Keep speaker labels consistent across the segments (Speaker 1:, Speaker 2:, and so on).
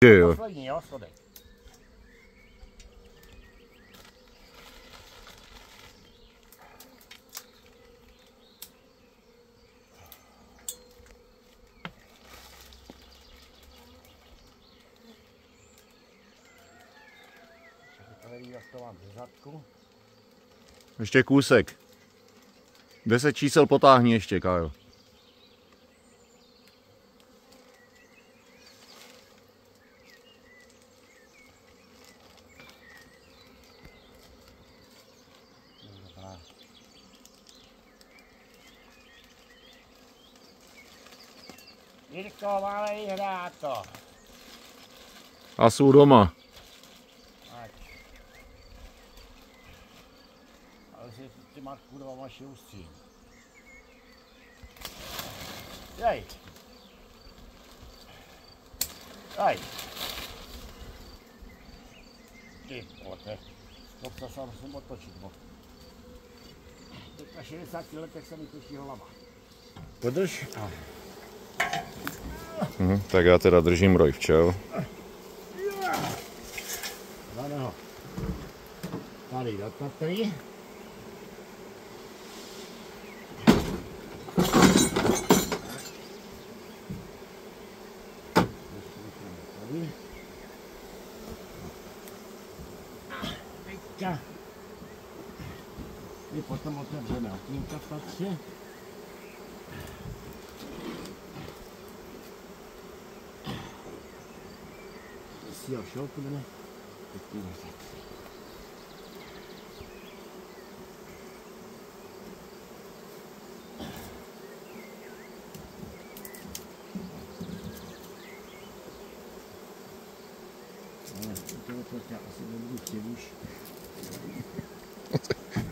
Speaker 1: Jo.
Speaker 2: Poslední, jo, schodek.
Speaker 1: Ještě kousek. 10 čísel potáhni ještě, Kájo.
Speaker 2: Jirko, malej, hrát to.
Speaker 1: A jsou doma.
Speaker 2: Ať. Ale si ty máš kurva vaši ústří. Jej. Aj. Ty vole, to se musím otočit. Teď na 60 letech se mi točí hlava.
Speaker 1: Podrž. Tak já teda držím roj včel.
Speaker 2: Dáme ho tady do tatry. Teďka my potom otevřeme okýnka v tatře. Si ho šoupneme.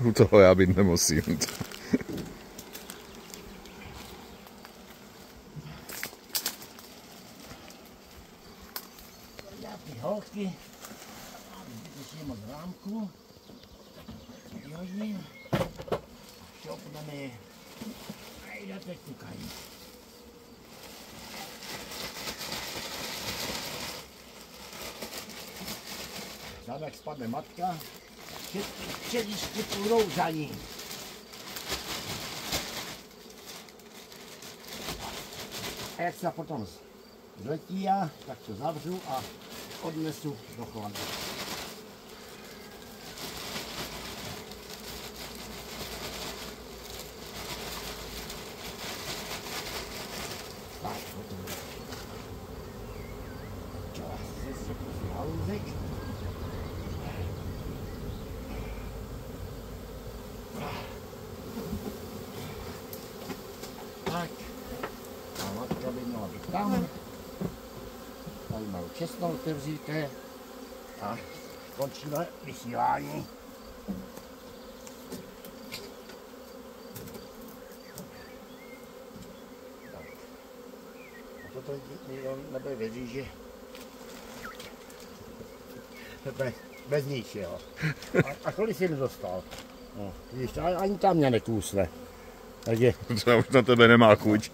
Speaker 1: U toho já být nemusím.
Speaker 2: Ty holky, vyším od rámku, vyhodím, šoupneme je a jdete kukají. Tam jak spadne matka, čeličky půjdou za ní. A jak se potom zletí já, tak to zavřu a odnesu do chladu. Tak, potom. Čas se si halouzek. Tak. A matka by měla být tam. Tady malou čestnou otevříte a končíme vysílání. Tak. A toto nikdo nebude vědět, že bez ničeho. A kolik jsi mi dostal? No, víš, ani tam mě nekůsne. Takže...
Speaker 1: Třeba už na tebe nemá chuť.